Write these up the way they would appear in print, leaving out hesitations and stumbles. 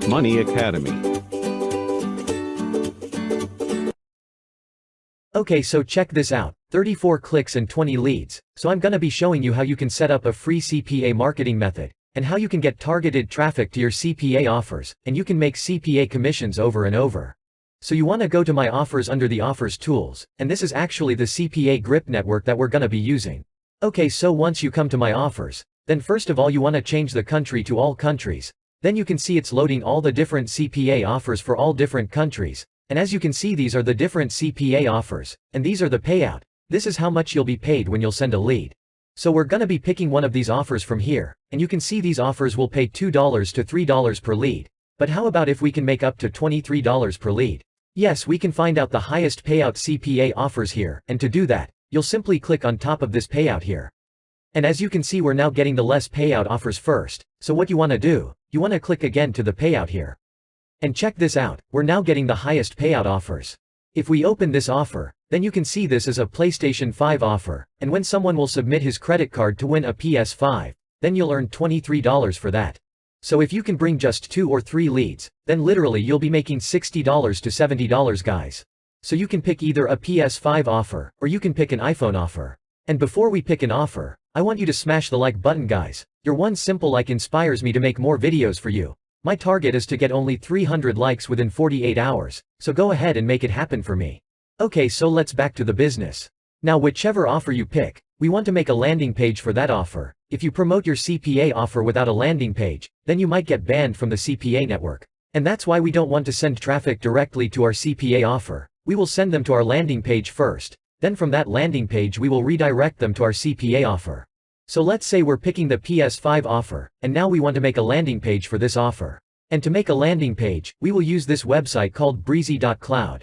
Money Academy. Okay, so check this out, 34 clicks and 20 leads. So I'm gonna be showing you how you can set up a free CPA marketing method, and how you can get targeted traffic to your CPA offers, and you can make CPA commissions over and over. So you wanna go to My Offers under the Offers tools, and this is actually the CPA GRIP network that we're gonna be using. Okay, so once you come to My Offers, then first of all you wanna change the country to all countries. Then you can see it's loading all the different CPA offers for all different countries. And as you can see, these are the different CPA offers, and these are the payout. This is how much you'll be paid when you'll send a lead. So we're gonna be picking one of these offers from here, and you can see these offers will pay $2 to $3 per lead. But how about if we can make up to $23 per lead? Yes, we can find out the highest payout CPA offers here, and to do that, you'll simply click on top of this payout here. And as you can see, we're now getting the less payout offers first. So what you wanna do, you wanna click again to the payout here. And check this out, we're now getting the highest payout offers. If we open this offer, then you can see this is a PlayStation 5 offer, and when someone will submit his credit card to win a PS5, then you'll earn $23 for that. So if you can bring just 2 or 3 leads, then literally you'll be making $60 to $70 guys. So you can pick either a PS5 offer, or you can pick an iPhone offer. And before we pick an offer, I want you to smash the like button guys. Your one simple like inspires me to make more videos for you. My target is to get only 300 likes within 48 hours, so go ahead and make it happen for me. Okay, so let's back to the business. Now whichever offer you pick, we want to make a landing page for that offer. If you promote your CPA offer without a landing page, then you might get banned from the CPA network. And that's why we don't want to send traffic directly to our CPA offer. We will send them to our landing page first. Then from that landing page we will redirect them to our CPA offer. So let's say we're picking the PS5 offer, and now we want to make a landing page for this offer. And to make a landing page, we will use this website called breezy.cloud.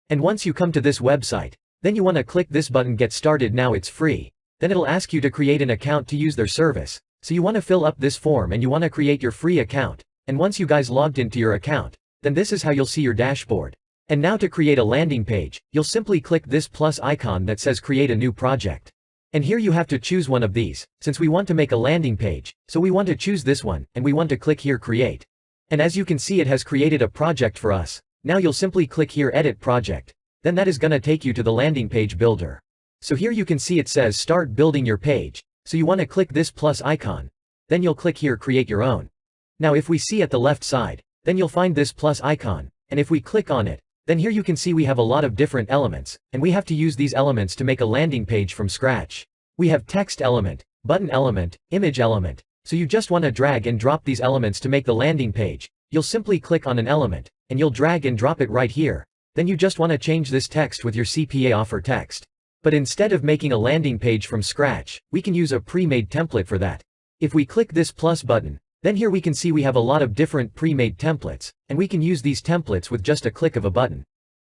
And once you come to this website, then you want to click this button Get Started Now. It's free. Then it'll ask you to create an account to use their service. So you want to fill up this form and you want to create your free account. And once you guys logged into your account, then this is how you'll see your dashboard. And now to create a landing page, you'll simply click this plus icon that says Create a New Project. And here you have to choose one of these, since we want to make a landing page, so we want to choose this one, and we want to click here Create. And as you can see, it has created a project for us. Now you'll simply click here Edit Project. Then that is gonna take you to the landing page builder. So here you can see it says Start Building Your Page. So you want to click this plus icon. Then you'll click here Create Your Own. Now if we see at the left side, then you'll find this plus icon, and if we click on it, then here you can see we have a lot of different elements, and we have to use these elements to make a landing page from scratch. We have text element, button element, image element. So you just want to drag and drop these elements to make the landing page. You'll simply click on an element, and you'll drag and drop it right here. Then you just want to change this text with your CPA offer text. But instead of making a landing page from scratch, we can use a pre-made template for that. If we click this plus button, then here we can see we have a lot of different pre-made templates, and we can use these templates with just a click of a button.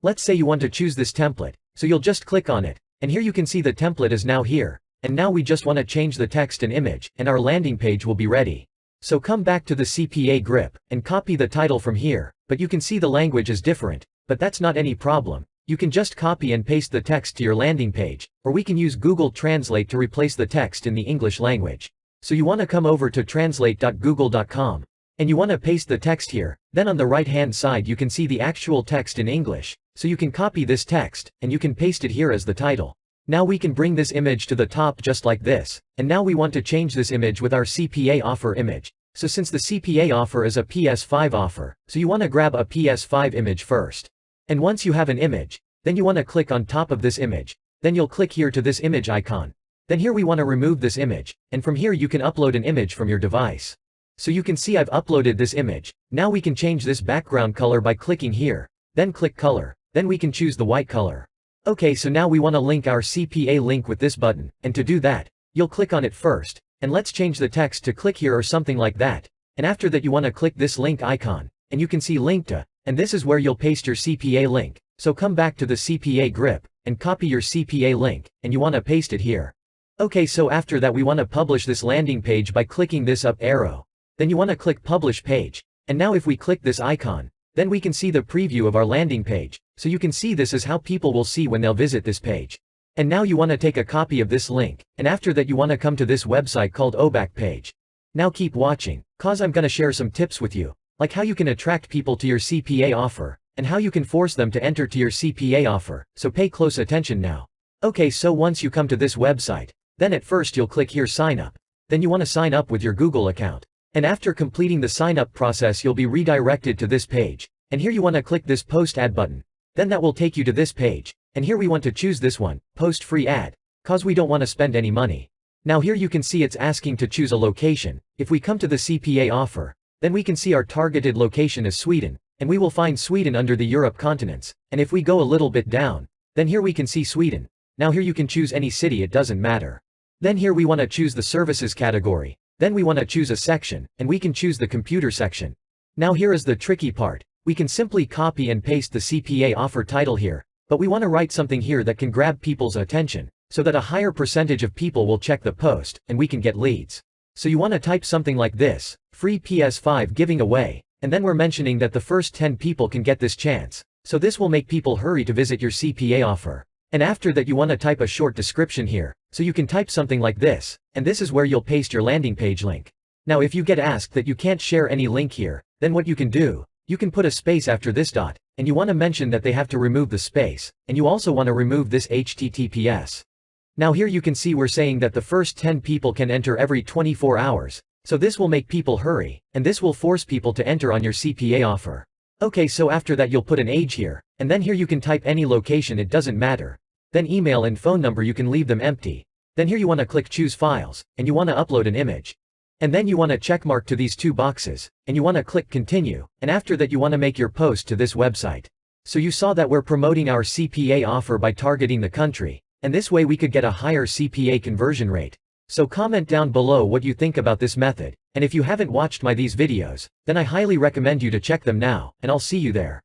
Let's say you want to choose this template, so you'll just click on it, and here you can see the template is now here, and now we just want to change the text and image, and our landing page will be ready. So come back to the CPA GRIP, and copy the title from here, but you can see the language is different, but that's not any problem. You can just copy and paste the text to your landing page, or we can use Google Translate to replace the text in the English language. So you want to come over to translate.google.com, and you want to paste the text here. Then on the right hand side you can see the actual text in English, so you can copy this text, and you can paste it here as the title. Now we can bring this image to the top just like this, and now we want to change this image with our CPA offer image. So since the CPA offer is a PS5 offer, so you want to grab a PS5 image first. And once you have an image, then you want to click on top of this image, then you'll click here to this image icon. Then here we want to remove this image, and from here you can upload an image from your device. So you can see I've uploaded this image. Now we can change this background color by clicking here, then click color, then we can choose the white color. Okay, so now we want to link our CPA link with this button, and to do that, you'll click on it first, and let's change the text to click here or something like that. And after that you want to click this link icon, and you can see link to, and this is where you'll paste your CPA link. So come back to the CPA GRIP, and copy your CPA link, and you want to paste it here. Okay, so after that we want to publish this landing page by clicking this up arrow. Then you want to click Publish Page. And now if we click this icon, then we can see the preview of our landing page. So you can see this is how people will see when they'll visit this page. And now you want to take a copy of this link, and after that you want to come to this website called OBAC page. Now keep watching, cause I'm gonna share some tips with you. like how you can attract people to your CPA offer, and how you can force them to enter to your CPA offer, so pay close attention now. Okay, so once you come to this website, then at first you'll click here sign up. Then you want to sign up with your Google account. And after completing the sign up process you'll be redirected to this page. And here you want to click this post ad button. Then that will take you to this page. And here we want to choose this one, post free ad. Cause we don't want to spend any money. Now here you can see it's asking to choose a location. If we come to the CPA offer, then we can see our targeted location is Sweden. And we will find Sweden under the Europe continents. And if we go a little bit down, then here we can see Sweden. Now here you can choose any city, it doesn't matter. Then here we want to choose the services category. Then we want to choose a section, and we can choose the computer section. Now here is the tricky part. We can simply copy and paste the CPA offer title here, but we want to write something here that can grab people's attention, so that a higher percentage of people will check the post, and we can get leads. So you want to type something like this, free PS5 giving away, and then we're mentioning that the first 10 people can get this chance. So this will make people hurry to visit your CPA offer. And after that you want to type a short description here, so you can type something like this, and this is where you'll paste your landing page link. Now if you get asked that you can't share any link here, then what you can do, you can put a space after this dot, and you want to mention that they have to remove the space, and you also want to remove this HTTPS. Now here you can see we're saying that the first 10 people can enter every 24 hours, so this will make people hurry, and this will force people to enter on your CPA offer. Okay, so after that you'll put an age here, and then here you can type any location, it doesn't matter. Then email and phone number you can leave them empty. Then here you want to click choose files, and you want to upload an image. And then you want to checkmark to these two boxes, and you want to click continue, and after that you want to make your post to this website. So you saw that we're promoting our CPA offer by targeting the country, and this way we could get a higher CPA conversion rate. So comment down below what you think about this method, and if you haven't watched these videos, then I highly recommend you to check them now, and I'll see you there.